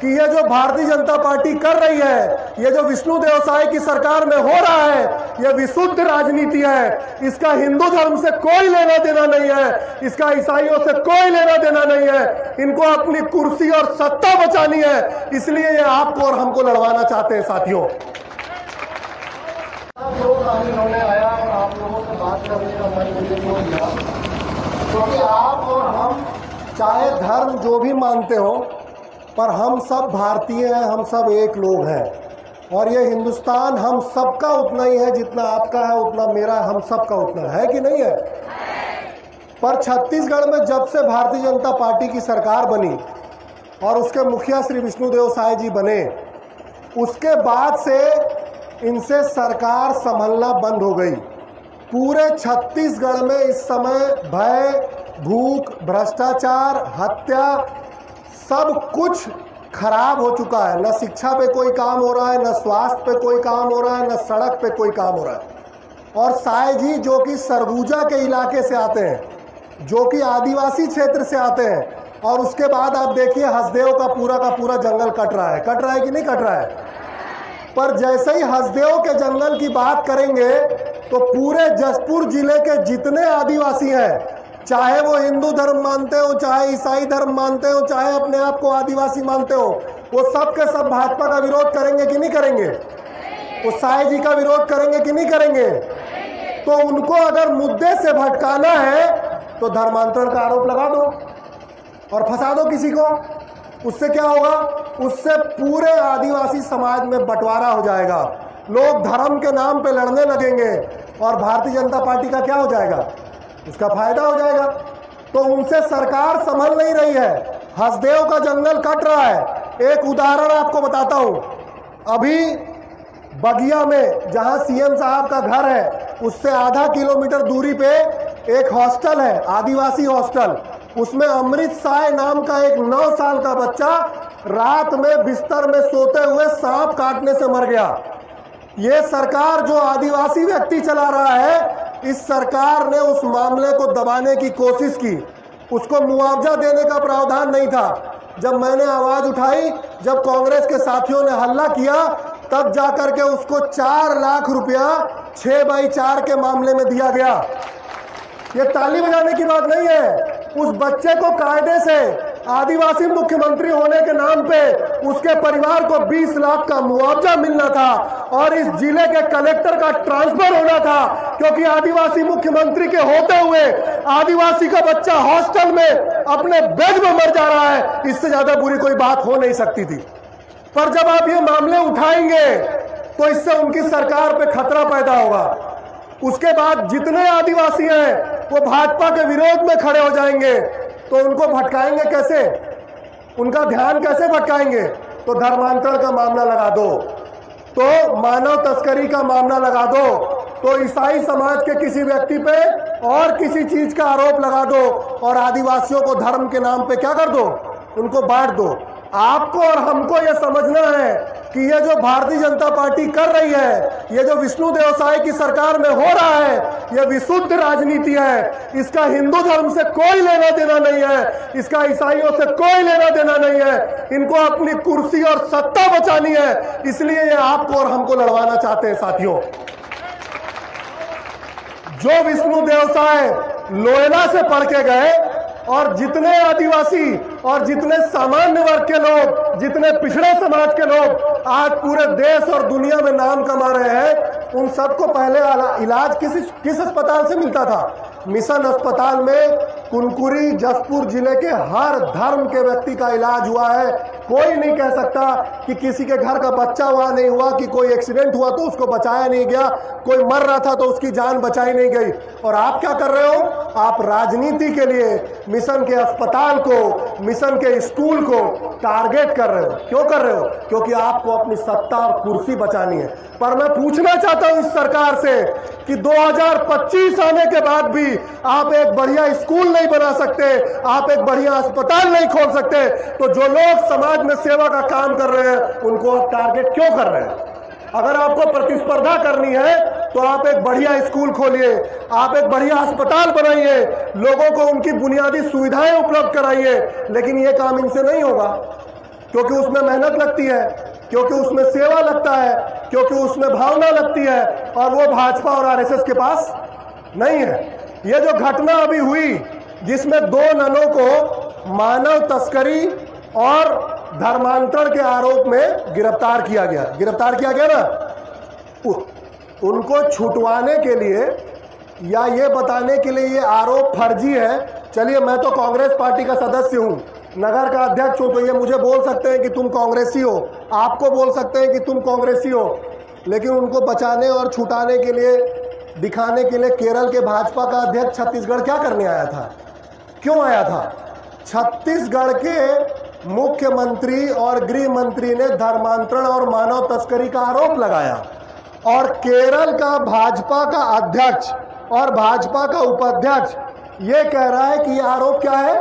कि ये जो भारतीय जनता पार्टी कर रही है, ये जो विष्णुदेव साय की सरकार में हो रहा है, ये विशुद्ध राजनीति है। इसका हिंदू धर्म से कोई लेना देना नहीं है, इसका ईसाइयों से कोई लेना देना नहीं है। इनको अपनी कुर्सी और सत्ता बचानी है, इसलिए ये आपको और हमको लड़वाना चाहते हैं। साथियों, उन्होंने आया और आप लोगों से बात करने का मन मुझे क्यों दिया, क्योंकि आप और हम चाहे धर्म जो भी मानते हो, पर हम सब भारतीय हैं, हम सब एक लोग हैं। और ये हिंदुस्तान हम सबका उतना ही है, जितना आपका है उतना मेरा, हम सबका उतना है कि नहीं है। पर छत्तीसगढ़ में जब से भारतीय जनता पार्टी की सरकार बनी और उसके मुखिया श्री विष्णुदेव साय जी बने, उसके बाद से इनसे सरकार संभलना बंद हो गई। पूरे छत्तीसगढ़ में इस समय भय, भूख, भ्रष्टाचार, हत्या, सब कुछ खराब हो चुका है। न शिक्षा पे कोई काम हो रहा है, न स्वास्थ्य पे कोई काम हो रहा है, न सड़क पे कोई काम हो रहा है। और साय जी जो कि सरगुजा के इलाके से आते हैं, जो कि आदिवासी क्षेत्र से आते हैं, और उसके बाद आप देखिए हसदेव का पूरा जंगल कट रहा है कि नहीं कट रहा है। पर जैसे ही हसदेव के जंगल की बात करेंगे तो पूरे जशपुर जिले के जितने आदिवासी हैं, चाहे वो हिंदू धर्म मानते हो, चाहे ईसाई धर्म मानते हो, चाहे अपने आप को आदिवासी मानते हो, वो सब के सब भाजपा का विरोध करेंगे कि नहीं करेंगे। वो साय जी का विरोध करेंगे कि नहीं करेंगे। तो उनको अगर मुद्दे से भटकाना है तो धर्मांतरण का आरोप लगा दो और फंसा दो किसी को। उससे क्या होगा, उससे पूरे आदिवासी समाज में बंटवारा हो जाएगा, लोग धर्म के नाम पे लड़ने लगेंगे और भारतीय जनता पार्टी का क्या हो जाएगा, उसका फायदा हो जाएगा। तो उनसे सरकार संभल नहीं रही है। हसदेव का जंगल कट रहा है। एक उदाहरण आपको बताता हूं, अभी बगिया में जहां सीएम साहब का घर है, उससे आधा किलोमीटर दूरी पे एक हॉस्टल है, आदिवासी हॉस्टल। उसमें अमृत साय नाम का एक 9 साल का बच्चा रात में बिस्तर में सोते हुए सांप काटने से मर गया। ये सरकार जो आदिवासी व्यक्ति चला रहा है, इस सरकार ने उस मामले को दबाने की कोशिश की। उसको मुआवजा देने का प्रावधान नहीं था। जब मैंने आवाज उठाई, जब कांग्रेस के साथियों ने हल्ला किया, तब जाकर के उसको 4 लाख रुपया 6x4 के मामले में दिया गया। ये ताली बजाने की बात नहीं है। उस बच्चे को कायदे से आदिवासी मुख्यमंत्री होने के नाम पे उसके परिवार को 20 लाख का मुआवजा मिलना था और इस जिले के कलेक्टर का ट्रांसफर होना था, क्योंकि आदिवासी मुख्यमंत्री के होते हुए आदिवासी का बच्चा हॉस्टल में अपने बेड में मर जा रहा है। इससे ज्यादा बुरी कोई बात हो नहीं सकती थी। पर जब आप ये मामले उठाएंगे तो इससे उनकी सरकार पे खतरा पैदा होगा। उसके बाद जितने आदिवासी हैं वो भाजपा के विरोध में खड़े हो जाएंगे। तो उनको भटकाएंगे कैसे, उनका ध्यान कैसे भटकाएंगे। तो धर्मांतरण का मामला लगा दो, तो मानव तस्करी का मामला लगा दो, तो ईसाई समाज के किसी व्यक्ति पे और किसी चीज का आरोप लगा दो और आदिवासियों को धर्म के नाम पे क्या कर दो, उनको बांट दो। आपको और हमको ये समझना है कि ये जो भारतीय जनता पार्टी कर रही है, ये जो विष्णुदेव साय की सरकार में हो रहा है, ये विशुद्ध राजनीति है। इसका हिंदू धर्म से कोई लेना देना नहीं है, इसका ईसाइयों से कोई लेना देना नहीं है। इनको अपनी कुर्सी और सत्ता बचानी है, इसलिए ये आपको और हमको लड़वाना चाहते हैं। साथियों, जो विष्णुदेव साय लोयला से पढ़ के गए और जितने आदिवासी और जितने सामान्य वर्ग के लोग, जितने पिछड़े समाज के लोग आज पूरे देश और दुनिया में नाम कमा रहे हैं, उन सबको पहले इलाज किस अस्पताल से मिलता था? मिशन अस्पताल में कुनकुरी जशपुर जिले के हर धर्म के व्यक्ति का इलाज हुआ है। कोई नहीं कह सकता कि किसी के घर का बच्चा हुआ नहीं हुआ, कि कोई एक्सीडेंट हुआ तो उसको बचाया नहीं गया, कोई मर रहा था तो उसकी जान बचाई नहीं गई। और आप क्या कर रहे हो? आप राजनीति के लिए मिशन के अस्पताल को, मिशन के स्कूल को टारगेट कर रहे हो। क्यों कर रहे हो? क्योंकि आपको अपनी सत्ता और कुर्सी बचानी है। पर मैं पूछना चाहता हूं इस सरकार से कि 2025 आने के बाद भी आप एक बढ़िया स्कूल नहीं बना सकते, आप एक बढ़िया अस्पताल नहीं खोल सकते, तो जो लोग समाज में सेवा का काम कर रहे हैं उनको आप टारगेट क्यों कर रहे हैं? अगर आपको प्रतिस्पर्धा करनी है तो आप एक बढ़िया स्कूल खोलिए, आप एक बढ़िया अस्पताल बनाइए, लोगों को उनकी बुनियादी सुविधाएं उपलब्ध कराइए। लेकिन ये काम इनसे नहीं होगा, क्योंकि उसमें मेहनत लगती है, क्योंकि उसमें सेवा लगता है, क्योंकि उसमें भावना लगती है, और वो भाजपा और आरएसएस के पास नहीं है। ये जो घटना अभी हुई जिसमें 2 ननों को मानव तस्करी और धर्मांतरण के आरोप में गिरफ्तार किया गया ना, उनको छुटवाने के लिए या ये बताने के लिए ये आरोप फर्जी है। चलिए, मैं तो कांग्रेस पार्टी का सदस्य हूं, नगर का अध्यक्ष हूं, तो ये मुझे बोल सकते हैं कि तुम कांग्रेसी हो, आपको बोल सकते हैं कि तुम कांग्रेसी हो, लेकिन उनको बचाने और छुटाने के लिए, दिखाने के लिए केरल के भाजपा का अध्यक्ष छत्तीसगढ़ क्या करने आया था, क्यों आया था? छत्तीसगढ़ के मुख्यमंत्री और गृह मंत्री ने धर्मांतरण और मानव तस्करी का आरोप लगाया, और केरल का भाजपा का अध्यक्ष और भाजपा का उपाध्यक्ष ये कह रहा है कि ये आरोप क्या है,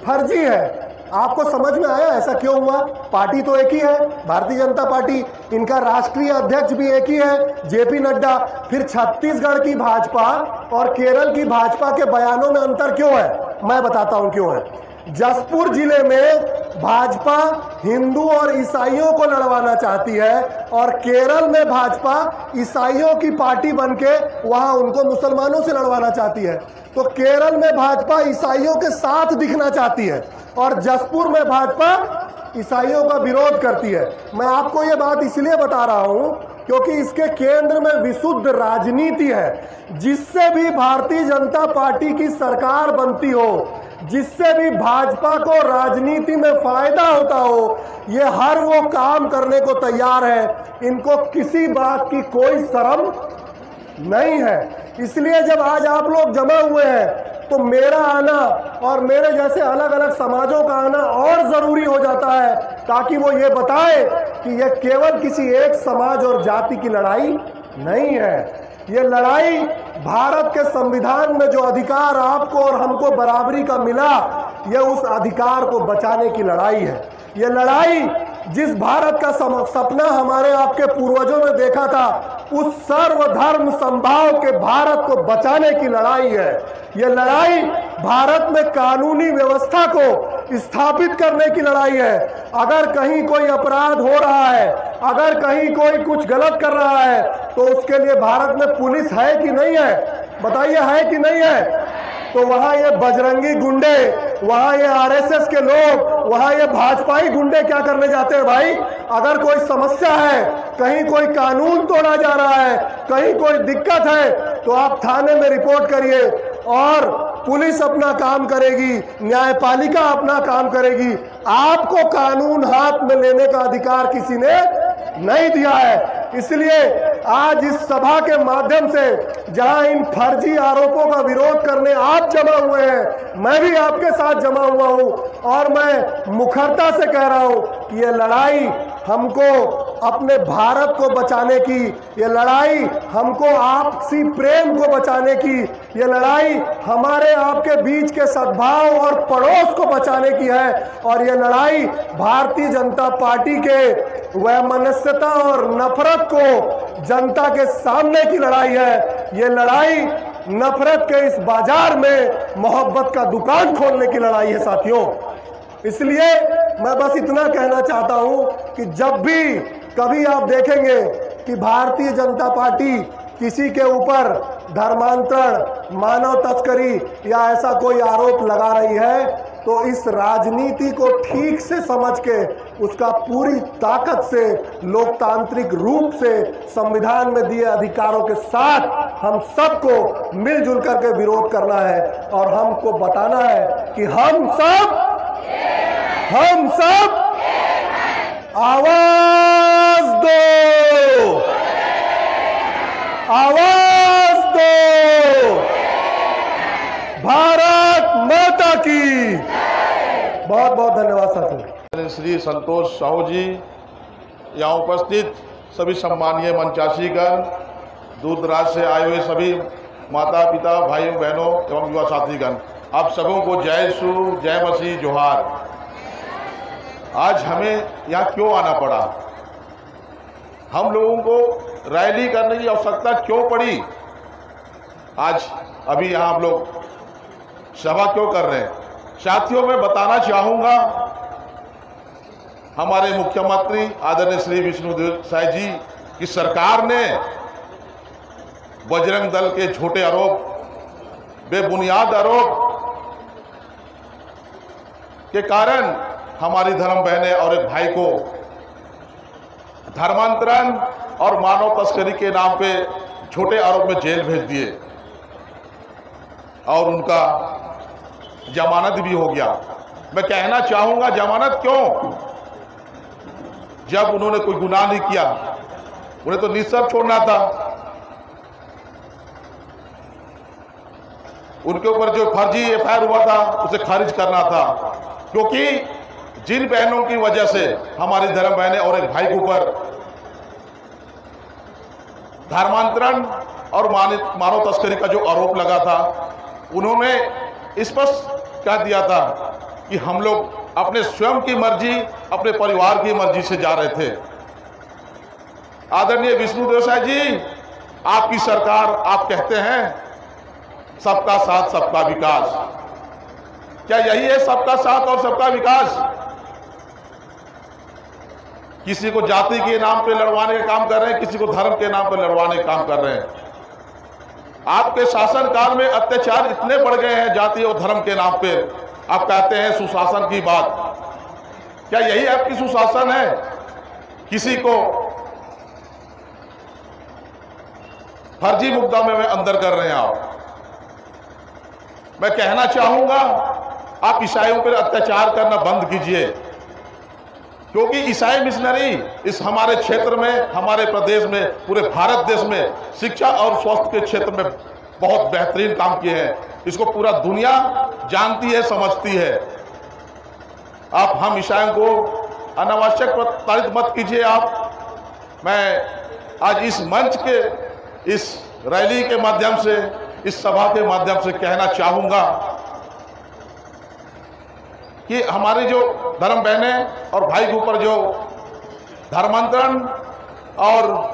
फर्जी है। आपको समझ में आया ऐसा क्यों हुआ? पार्टी तो एक ही है, भारतीय जनता पार्टी, इनका राष्ट्रीय अध्यक्ष भी एक ही है, जेपी नड्डा। फिर छत्तीसगढ़ की भाजपा और केरल की भाजपा के बयानों में अंतर क्यों है? मैं बताता हूं क्यों है। जसपुर जिले में भाजपा हिंदू और ईसाइयों को लड़वाना चाहती है, और केरल में भाजपा ईसाइयों की पार्टी बनके वहां उनको मुसलमानों से लड़वाना चाहती है। तो केरल में भाजपा ईसाइयों के साथ दिखना चाहती है, और जसपुर में भाजपा ईसाइयों का विरोध करती है। मैं आपको ये बात इसलिए बता रहा हूं क्योंकि इसके केंद्र में विशुद्ध राजनीति है। जिससे भी भारतीय जनता पार्टी की सरकार बनती हो, जिससे भी भाजपा को राजनीति में फायदा होता हो, ये हर वो काम करने को तैयार है। इनको किसी बात की कोई शर्म नहीं है। इसलिए जब आज आप लोग जमा हुए हैं तो मेरा आना और मेरे जैसे अलग अलग समाजों का आना और जरूरी हो जाता है, ताकि वो ये बताए कि ये केवल किसी एक समाज और जाति की लड़ाई नहीं है। ये लड़ाई भारत के संविधान में जो अधिकार आपको और हमको बराबरी का मिला, ये उस अधिकार को बचाने की लड़ाई है। ये लड़ाई जिस भारत का सपना हमारे आपके पूर्वजों ने देखा था, उस सर्वधर्म संभाव के भारत को बचाने की लड़ाई है। ये लड़ाई भारत में कानूनी व्यवस्था को स्थापित करने की लड़ाई है। अगर कहीं कोई अपराध हो रहा है, अगर कहीं कोई कुछ गलत कर रहा है, तो उसके लिए भारत में पुलिस है कि नहीं है? बताइए, है कि नहीं है? तो वहां ये बजरंगी गुंडे, वहां ये आरएसएस के लोग, वहां ये भाजपाई गुंडे क्या करने जाते हैं भाई? अगर कोई समस्या है, कहीं कोई कानून तोड़ा जा रहा है, कहीं कोई दिक्कत है, तो आप थाने में रिपोर्ट करिए, और पुलिस अपना काम करेगी, न्यायपालिका अपना काम करेगी। आपको कानून हाथ में लेने का अधिकार किसी ने नहीं दिया है। इसलिए आज इस सभा के माध्यम से जहां इन फर्जी आरोपों का विरोध करने आप जमा हुए हैं, मैं भी आपके साथ जमा हुआ हूं, और मैं मुखरता से कह रहा हूं कि ये लड़ाई हमको अपने भारत को बचाने की, ये लड़ाई हमको आपसी प्रेम को बचाने की, ये लड़ाई हमारे आपके बीच के सद्भाव और पड़ोस को बचाने की है, और ये लड़ाई भारतीय जनता पार्टी के वैमनस्यता और नफरत को जनता के सामने की लड़ाई है। ये लड़ाई नफरत के इस बाजार में मोहब्बत का दुकान खोलने की लड़ाई है साथियों। इसलिए मैं बस इतना कहना चाहता हूं कि जब भी कभी आप देखेंगे कि भारतीय जनता पार्टी किसी के ऊपर धर्मांतरण, मानव तस्करी या ऐसा कोई आरोप लगा रही है, तो इस राजनीति को ठीक से समझ के उसका पूरी ताकत से, लोकतांत्रिक रूप से, संविधान में दिए अधिकारों के साथ हम सबको मिलजुल करके विरोध करना है, और हमको बताना है कि हम सब आवाज दो, आवाज दो, भारत माता की। बहुत बहुत धन्यवाद साथियों। श्री संतोष साहू जी, यहाँ उपस्थित सभी सम्मानीय मंचासीगण, दूर दराज से आए हुए सभी माता पिता, भाइयों बहनों एवं युवा साथीगण, आप सबों को जय सू, जय मसीह, जोहार। आज हमें यहाँ क्यों आना पड़ा? हम लोगों को रैली करने की आवश्यकता क्यों पड़ी? आज अभी यहाँ आप लोग सभा क्यों कर रहे हैं? साथियों, मैं बताना चाहूँगा हमारे मुख्यमंत्री आदरणीय श्री विष्णुदेव साय जी की सरकार ने बजरंग दल के झूठे आरोप, बेबुनियाद आरोप के कारण हमारी धर्म बहनें और एक भाई को धर्मांतरण और मानव तस्करी के नाम पे झूठे आरोप में जेल भेज दिए और उनका जमानत भी हो गया। मैं कहना चाहूंगा, जमानत क्यों? जब उन्होंने कोई गुनाह नहीं किया, उन्हें तो निस्सर्प छोड़ना था। उनके ऊपर जो फर्जी एफआईआर हुआ था उसे खारिज करना था, क्योंकि जिन बहनों की वजह से हमारी धर्म बहनें और एक भाई के ऊपर धर्मांतरण और मानव तस्करी का जो आरोप लगा था, उन्होंने स्पष्ट कह दिया था कि हम लोग अपने स्वयं की मर्जी, अपने परिवार की मर्जी से जा रहे थे। आदरणीय विष्णुदेव साय जी, आपकी सरकार, आप कहते हैं सबका साथ सबका विकास। क्या यही है सबका साथ और सबका विकास? किसी को जाति के नाम पे लड़वाने का काम कर रहे हैं, किसी को धर्म के नाम पे लड़वाने का काम कर रहे हैं। आपके शासनकाल में अत्याचार इतने बढ़ गए हैं जाति और धर्म के नाम पे। आप कहते हैं सुशासन की बात। क्या यही आपकी सुशासन है? किसी को फर्जी मुकदमे में अंदर कर रहे हैं आप। मैं कहना चाहूंगा, आप ईसाइयों पर अत्याचार करना बंद कीजिए, क्योंकि ईसाई मिशनरी इस हमारे क्षेत्र में, हमारे प्रदेश में, पूरे भारत देश में शिक्षा और स्वास्थ्य के क्षेत्र में बहुत बेहतरीन काम किए हैं। इसको पूरा दुनिया जानती है, समझती है। आप हम ईसाइयों को अनावश्यक प्रताड़ित मत कीजिए आप। मैं आज इस मंच के, इस रैली के माध्यम से, इस सभा के माध्यम से कहना चाहूंगा कि हमारी जो धर्म बहनें और भाई के ऊपर जो धर्मांतरण और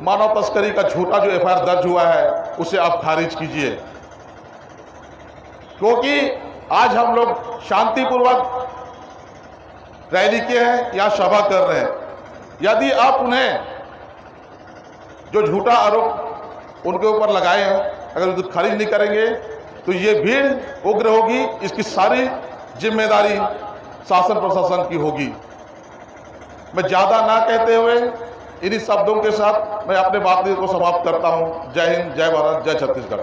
मानव तस्करी का झूठा जो एफआईआर दर्ज हुआ है, उसे आप खारिज कीजिए, क्योंकि आज हम लोग शांतिपूर्वक रैली किए हैं, यहाँ सभा कर रहे हैं। यदि आप उन्हें जो झूठा आरोप उनके ऊपर लगाए हैं, अगर उसे खारिज नहीं करेंगे तो ये भीड़ उग्र होगी। इसकी सारी जिम्मेदारी शासन प्रशासन की होगी। मैं ज्यादा ना कहते हुए इन्हीं शब्दों के साथ मैं अपने बात को समाप्त करता हूं। जय हिंद, जय भारत, जय छत्तीसगढ़।